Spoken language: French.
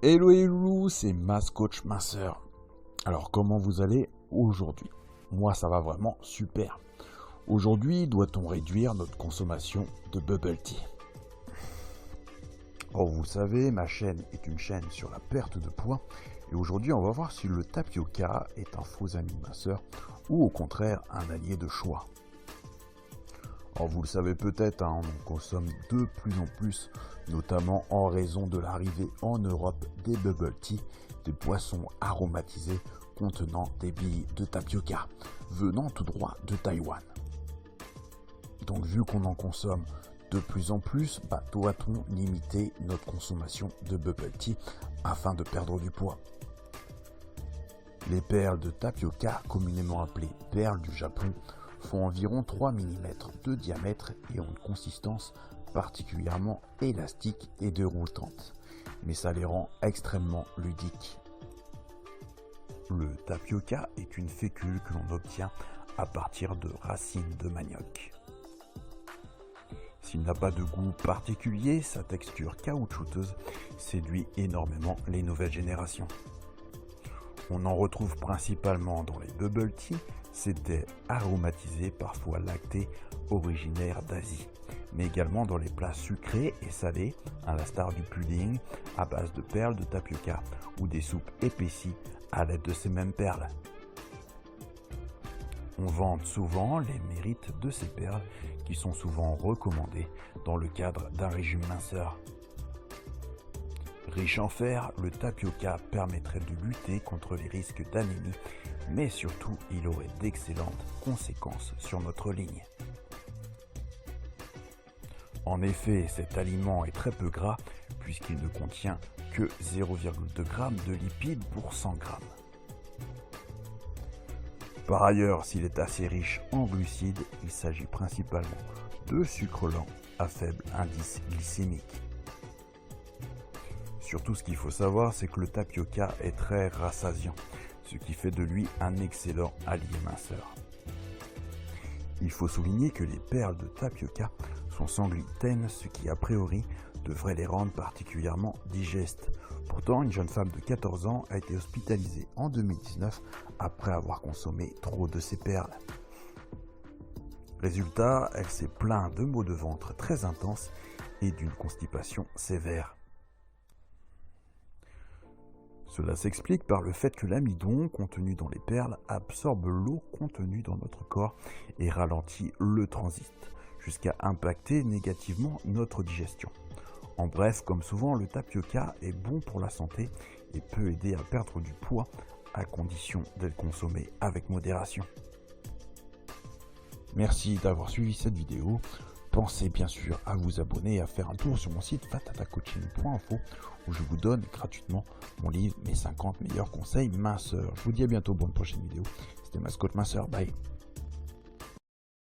Hello les loulous, c'est Coach Minceur. Alors comment vous allez aujourd'hui? Moi ça va vraiment super. Aujourd'hui, doit-on réduire notre consommation de bubble tea? Oh, vous le savez, ma chaîne est une chaîne sur la perte de poids. Et aujourd'hui, on va voir si le tapioca est un faux ami minceur ou au contraire un allié de choix. Alors, vous le savez peut-être, on en consomme de plus en plus, notamment en raison de l'arrivée en Europe des bubble tea, des boissons aromatisées contenant des billes de tapioca, venant tout droit de Taïwan. Donc vu qu'on en consomme de plus en plus, doit-on limiter notre consommation de bubble tea afin de perdre du poids? Les perles de tapioca, communément appelées perles du Japon, font environ 3 mm de diamètre et ont une consistance particulièrement élastique et déroutante, mais ça les rend extrêmement ludiques. Le tapioca est une fécule que l'on obtient à partir de racines de manioc. S'il n'a pas de goût particulier, sa texture caoutchouteuse séduit énormément les nouvelles générations. On en retrouve principalement dans les bubble tea, ces thés aromatisés, parfois lactés, originaires d'Asie, mais également dans les plats sucrés et salés, à l'instar du pudding à base de perles de tapioca ou des soupes épaissies à l'aide de ces mêmes perles. On vante souvent les mérites de ces perles qui sont souvent recommandées dans le cadre d'un régime minceur. Riche en fer, le tapioca permettrait de lutter contre les risques d'anémie, mais surtout il aurait d'excellentes conséquences sur notre ligne. En effet, cet aliment est très peu gras puisqu'il ne contient que 0,2 g de lipides pour 100 g. Par ailleurs, s'il est assez riche en glucides, il s'agit principalement de sucre lent à faible indice glycémique. Surtout, ce qu'il faut savoir, c'est que le tapioca est très rassasiant, ce qui fait de lui un excellent allié minceur. Il faut souligner que les perles de tapioca sont sans gluten, ce qui a priori devrait les rendre particulièrement digestes. Pourtant, une jeune femme de 14 ans a été hospitalisée en 2019 après avoir consommé trop de ces perles. Résultat, elle s'est plainte de maux de ventre très intenses et d'une constipation sévère. Cela s'explique par le fait que l'amidon contenu dans les perles absorbe l'eau contenue dans notre corps et ralentit le transit, jusqu'à impacter négativement notre digestion. En bref, comme souvent, le tapioca est bon pour la santé et peut aider à perdre du poids à condition d'être consommé avec modération. Merci d'avoir suivi cette vidéo. Pensez bien sûr à vous abonner et à faire un tour sur mon site fatatacoaching.info où je vous donne gratuitement mon livre Mes 50 meilleurs conseils minceurs. Je vous dis à bientôt pour une prochaine vidéo. C'était Coach Minceur, bye.